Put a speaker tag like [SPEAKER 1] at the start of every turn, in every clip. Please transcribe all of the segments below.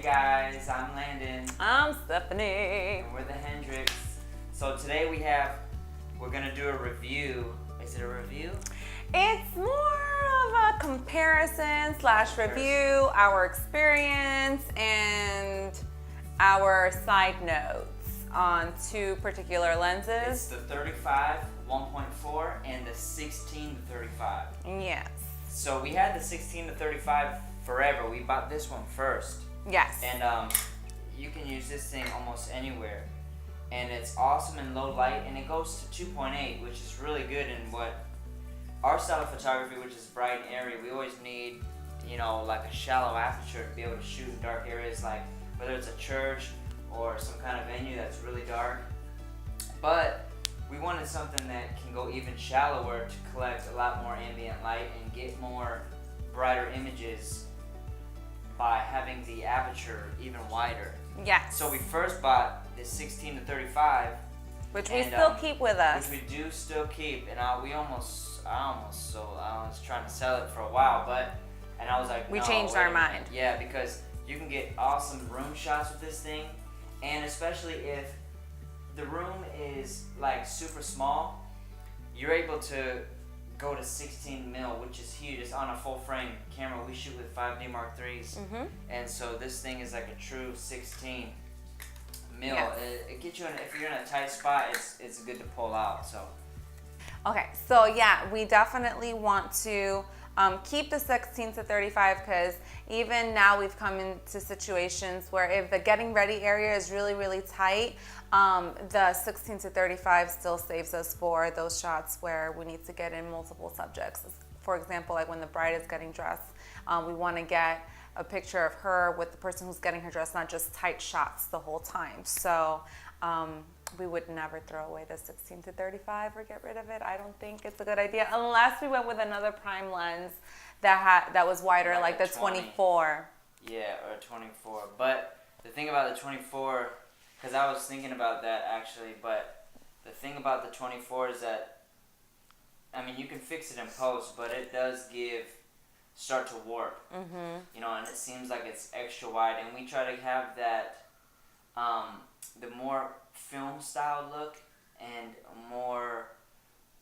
[SPEAKER 1] guys, I'm Landon.
[SPEAKER 2] I'm Stephanie.
[SPEAKER 1] And we're the Hendricks. So today we're gonna do a review. Is it a review?
[SPEAKER 2] It's more of a comparison / review, our experience, and our side notes on two particular lenses.
[SPEAKER 1] It's the 35 1.4 and the 16 to 35.
[SPEAKER 2] Yes.
[SPEAKER 1] So we had the 16 to 35 forever. We bought this one first.
[SPEAKER 2] Yes.
[SPEAKER 1] And you can use this thing almost anywhere. And it's awesome in low light, and it goes to 2.8, which is really good in what our style of photography, which is bright and airy. We always need, like a shallow aperture to be able to shoot in dark areas, like whether it's a church or some kind of venue that's really dark. But we wanted something that can go even shallower to collect a lot more ambient light and get more brighter images by having the aperture even wider.
[SPEAKER 2] Yes.
[SPEAKER 1] So we first bought this 16 to 35,
[SPEAKER 2] which we still keep with us.
[SPEAKER 1] Which we do still keep, and I was trying to sell it for a while, and I was like,
[SPEAKER 2] we
[SPEAKER 1] no,
[SPEAKER 2] changed our mind.
[SPEAKER 1] Yeah, because you can get awesome room shots with this thing, and especially if the room is like super small, you're able to go to 16 mil, which is huge. It's on a full frame camera. We shoot with 5D Mark IIIs, and so this thing is like a true 16 mil.
[SPEAKER 2] Yes.
[SPEAKER 1] It gets you if you're in a tight spot, it's good to pull out. So.
[SPEAKER 2] Okay, so yeah, we definitely want to keep the 16 to 35 because even now we've come into situations where if the getting ready area is really, really tight, the 16 to 35 still saves us for those shots where we need to get in multiple subjects. For example, like when the bride is getting dressed, we want to get a picture of her with the person who's getting her dressed, not just tight shots the whole time. So we would never throw away the 16 to 35 or get rid of it. I don't think it's a good idea unless we went with another prime lens that was wider, like the 24.
[SPEAKER 1] Yeah, or 24. But the thing about the 24, because I was thinking about that actually, but the thing about the 24 is that, you can fix it in post, but it does start to warp. And it seems like it's extra wide, and we try to have that the more film style look, and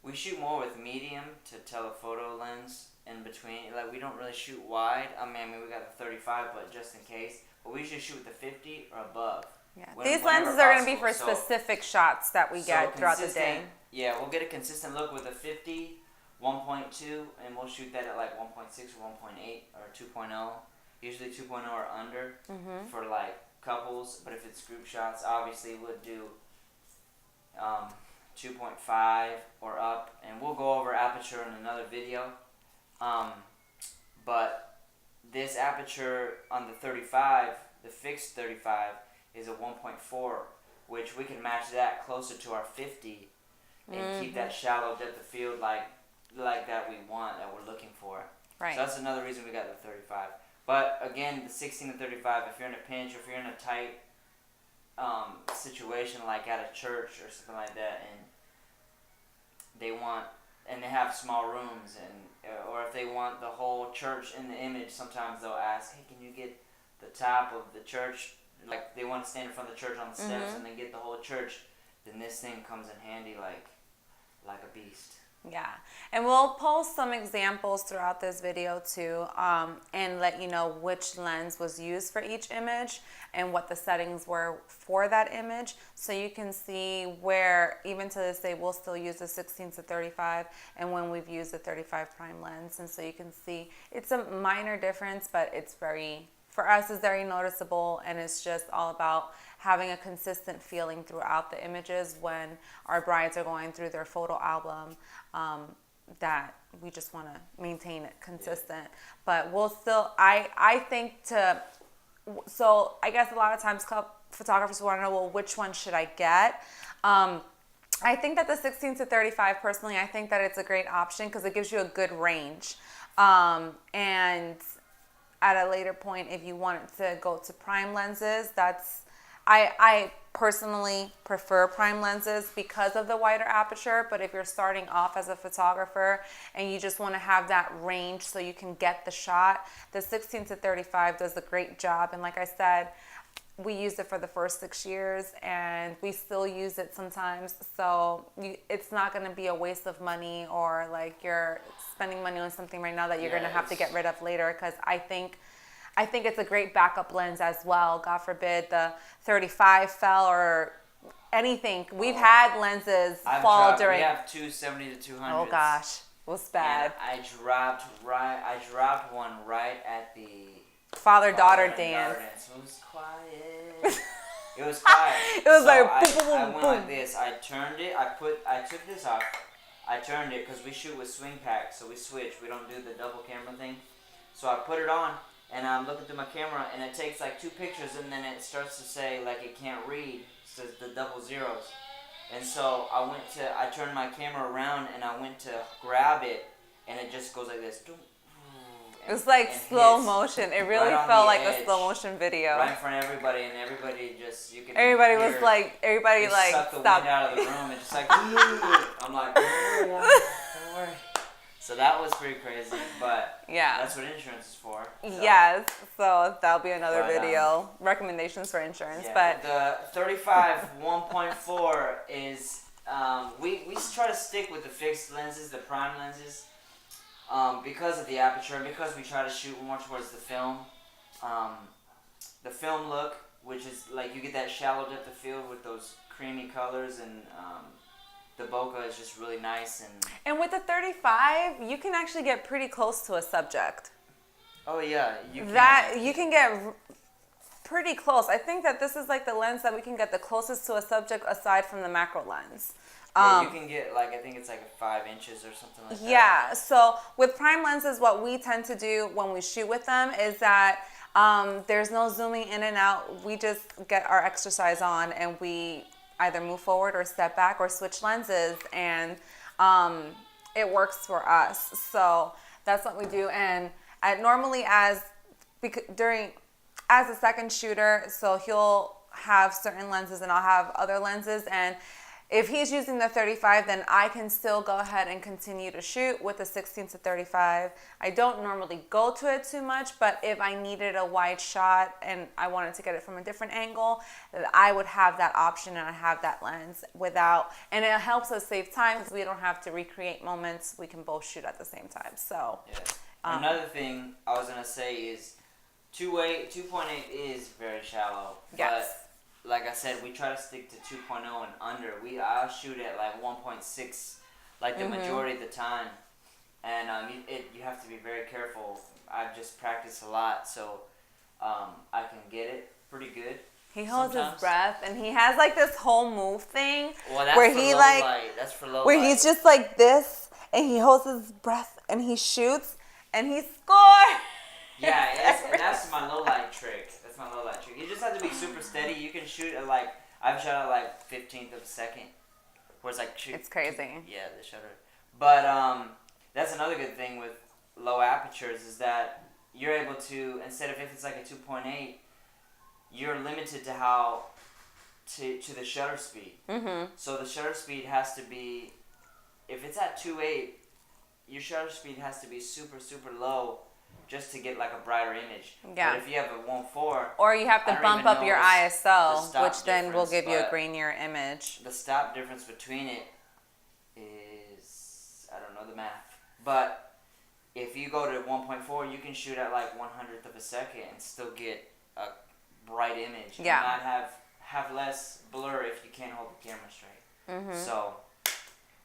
[SPEAKER 1] we shoot more with medium to telephoto lens in between. Like, we don't really shoot wide. We got the 35, but just in case. But we usually shoot with the 50 or above.
[SPEAKER 2] Yeah. These lenses are going to be for
[SPEAKER 1] specific
[SPEAKER 2] specific shots that we get throughout the day.
[SPEAKER 1] Yeah, we'll get a consistent look with a 50, 1.2, and we'll shoot that at like 1.6 or 1.8 or 2.0. Usually 2.0 or under for like couples, but if it's group shots, obviously we'll do 2.5 or up, and we'll go over aperture in another video. But this aperture on the 35, the fixed 35, is a 1.4, which we can match that closer to our 50 and keep that shallow depth of field like that we want, that we're looking for.
[SPEAKER 2] Right.
[SPEAKER 1] So that's another reason we got the 35. But again, the 16 to 35, if you're in a pinch, or if you're in a tight situation like at a church or something like that, and they have small rooms, or if they want the whole church in the image, sometimes they'll ask, hey, can you get the top of the church? Like, they want to stand in front of the church on the steps and then get the whole church, then this thing comes in handy like a beast.
[SPEAKER 2] Yeah, and we'll post some examples throughout this video too, and let you know which lens was used for each image and what the settings were for that image, so you can see where, even to this day, we'll still use the 16 to 35 and when we've used the 35 prime lens, and so you can see it's a minor difference, but for us, it's very noticeable, and it's just all about having a consistent feeling throughout the images when our brides are going through their photo album, that we just want to maintain it consistent. But we'll still, I guess a lot of times photographers want to know, well, which one should I get? I think that the 16 to 35, personally, I think that it's a great option because it gives you a good range. And at a later point, if you wanted to go to prime lenses, I personally prefer prime lenses because of the wider aperture, but if you're starting off as a photographer and you just want to have that range so you can get the shot, the 16 to 35 does a great job. And like I said, we used it for the first 6 years and we still use it sometimes. So it's not going to be a waste of money, or like you're spending money on something right now that you're going to have to get rid of later, because I think it's a great backup lens as well. God forbid the 35 fell or anything. We've had lenses fall during.
[SPEAKER 1] We have two 70 to 200.
[SPEAKER 2] Oh gosh, it was bad.
[SPEAKER 1] And I dropped one right at the
[SPEAKER 2] father-daughter dance.
[SPEAKER 1] It was quiet. It was quiet.
[SPEAKER 2] It was
[SPEAKER 1] so
[SPEAKER 2] like
[SPEAKER 1] I
[SPEAKER 2] boom,
[SPEAKER 1] went
[SPEAKER 2] boom.
[SPEAKER 1] like this. I turned it. I took this off. I turned it because we shoot with swing pack, so we switch. We don't do the double camera thing. So I put it on, and I'm looking through my camera, and it takes like 2 pictures, and then it starts to say like it can't read. It says the double zeros. And so I turned my camera around, and I went to grab it, and it just goes like this.
[SPEAKER 2] It was like slow motion. It really felt like a slow motion video.
[SPEAKER 1] Right in front of everybody, and everybody just, you can
[SPEAKER 2] Everybody
[SPEAKER 1] hear,
[SPEAKER 2] was like,
[SPEAKER 1] sucked the
[SPEAKER 2] stop.
[SPEAKER 1] wind out of the room, and just like, I'm like, don't worry. So that was pretty crazy, but
[SPEAKER 2] yeah,
[SPEAKER 1] that's what insurance is for. So.
[SPEAKER 2] Yes, so that'll be another video, recommendations for insurance.
[SPEAKER 1] Yeah,
[SPEAKER 2] but
[SPEAKER 1] the 35 1.4 is, we try to stick with the fixed lenses, the prime lenses. Because of the aperture, and because we try to shoot more towards the film look, which is like you get that shallow depth of field with those creamy colors, and the bokeh is just really nice.
[SPEAKER 2] And with the 35, you can actually get pretty close to a subject.
[SPEAKER 1] Oh yeah, you can
[SPEAKER 2] get pretty close. I think that this is like the lens that we can get the closest to a subject aside from the macro lens.
[SPEAKER 1] Yeah, you can get like, I think it's like 5 inches or something like that.
[SPEAKER 2] Yeah, so with prime lenses, what we tend to do when we shoot with them is that there's no zooming in and out. We just get our exercise on, and we either move forward or step back or switch lenses, and it works for us. So that's what we do. And normally as a second shooter, so he'll have certain lenses and I'll have other lenses, and if he's using the 35, then I can still go ahead and continue to shoot with the 16 to 35. I don't normally go to it too much, but if I needed a wide shot and I wanted to get it from a different angle, I would have that option, and I have that lens and it helps us save time because we don't have to recreate moments. We can both shoot at the same time. So
[SPEAKER 1] yeah. Another thing I was going to say is 2.8 is very shallow.
[SPEAKER 2] Yes.
[SPEAKER 1] But like I said, we try to stick to 2.0 and under. I'll shoot at like 1.6, like the majority of the time, and you have to be very careful. I've just practiced a lot, so I can get it pretty good.
[SPEAKER 2] He holds his breath, and he has like this whole move thing
[SPEAKER 1] where
[SPEAKER 2] he
[SPEAKER 1] That's for low light.
[SPEAKER 2] He's just like this, and he holds his breath, and he shoots, and he scores.
[SPEAKER 1] Yeah, and that's my low light trick. My low light trick. You just have to be super steady. You can shoot at like, I've shot at like 15th of a second, where it's like
[SPEAKER 2] it's crazy.
[SPEAKER 1] Yeah, the shutter. But that's another good thing with low apertures is that you're able to, instead of if it's like a 2.8, you're limited to the shutter speed. So the shutter speed has to be, if it's at 2.8, your shutter speed has to be super super low, just to get like a brighter image.
[SPEAKER 2] Yeah.
[SPEAKER 1] But if you have a 1.4,
[SPEAKER 2] or you have to bump up your ISO, which then will give you a
[SPEAKER 1] difference,
[SPEAKER 2] grainier image.
[SPEAKER 1] The stop difference between it is, I don't know the math, but if you go to 1.4, you can shoot at like 100th of a second and still get a bright image.
[SPEAKER 2] Yeah.
[SPEAKER 1] And not have less blur if you can't hold the camera straight. So.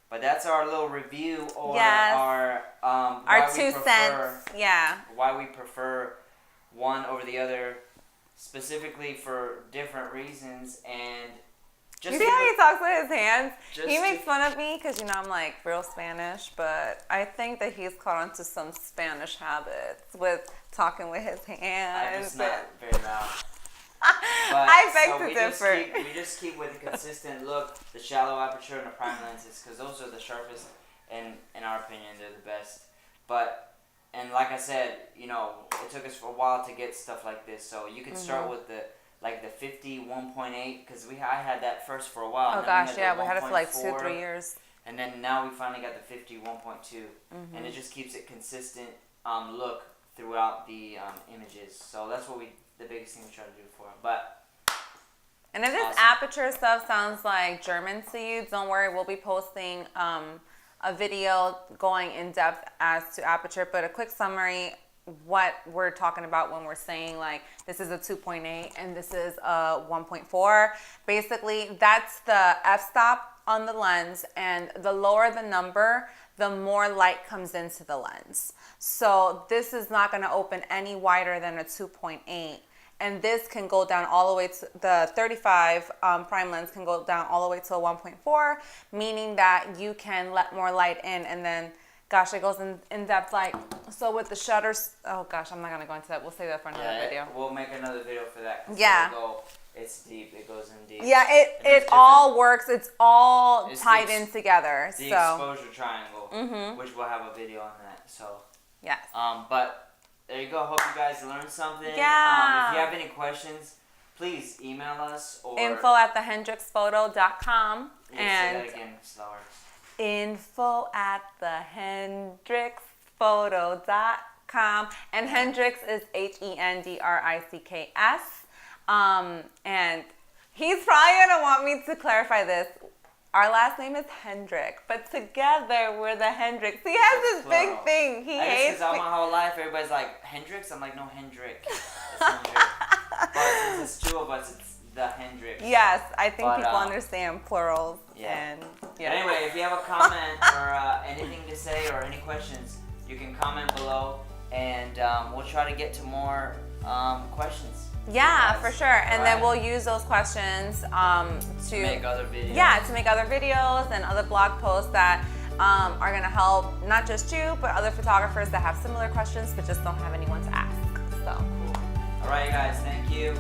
[SPEAKER 1] But that's our little review, or our 2 cents.
[SPEAKER 2] Yeah.
[SPEAKER 1] Why we prefer one over the other, specifically for different reasons, and just.
[SPEAKER 2] You see how he talks with his hands? He makes fun of me because I'm like real Spanish, but I think that he's caught on to some Spanish habits with talking with his hands.
[SPEAKER 1] I'm just not very loud. But,
[SPEAKER 2] I beg to differ.
[SPEAKER 1] We just keep with a consistent look, the shallow aperture and the prime lenses, because those are the sharpest, and in our opinion, they're the best. But, and like I said, it took us for a while to get stuff like this. So you can start with the like the 51.8, because I had that first for a while.
[SPEAKER 2] Oh
[SPEAKER 1] and then
[SPEAKER 2] gosh,
[SPEAKER 1] had
[SPEAKER 2] yeah,
[SPEAKER 1] the
[SPEAKER 2] we had it for like
[SPEAKER 1] 1.4,
[SPEAKER 2] 2-3 years.
[SPEAKER 1] And then now we finally got the 51.2, and it just keeps it consistent look throughout the images. So that's what the biggest thing we try to do for it. But
[SPEAKER 2] and if this aperture stuff sounds like German to you, don't worry. We'll be posting a video going in depth as to aperture, but a quick summary. What we're talking about when we're saying like this is a 2.8 and this is a 1.4. Basically, that's the f-stop on the lens, and the lower the number, the more light comes into the lens. So this is not going to open any wider than a 2.8. And this can go down all the way to the 35 prime lens can go down all the way to a 1.4, meaning that you can let more light in. And then, gosh, it goes in depth. Like, so with the shutters, oh gosh, I'm not going to go into that. We'll save that for another video.
[SPEAKER 1] We'll make another video for that.
[SPEAKER 2] Yeah.
[SPEAKER 1] It's deep. It goes in deep.
[SPEAKER 2] Yeah, it all works. It's all tied in together.
[SPEAKER 1] The
[SPEAKER 2] so
[SPEAKER 1] exposure triangle, which we'll have a video on that. So
[SPEAKER 2] yes.
[SPEAKER 1] But there you go. Hope you guys learned something.
[SPEAKER 2] Yeah.
[SPEAKER 1] If you have any questions, please email us or
[SPEAKER 2] info@thehendrixphoto.com
[SPEAKER 1] and
[SPEAKER 2] and
[SPEAKER 1] say that again, slower.
[SPEAKER 2] info@thehendrixphoto.com, and Hendrix is HENDRICKS. And he's probably gonna want me to clarify this. Our last name is Hendrick, but together we're the Hendrix. He has this big thing. He hates
[SPEAKER 1] because all my whole life everybody's like Hendrix. I'm like, no, Hendrick. It's Hendrick. But since it's two of us, it's the Hendrix.
[SPEAKER 2] Yes, I think people understand plurals.
[SPEAKER 1] Yeah.
[SPEAKER 2] And
[SPEAKER 1] But anyway, if you have a comment or anything to say or any questions, you can comment below, and we'll try to get to more questions.
[SPEAKER 2] Yeah, for sure. And then we'll use those questions to
[SPEAKER 1] make other videos.
[SPEAKER 2] Yeah, to make other videos and other blog posts that are going to help not just you, but other photographers that have similar questions but just don't have anyone to ask. So,
[SPEAKER 1] cool. All right, you guys. Thank you.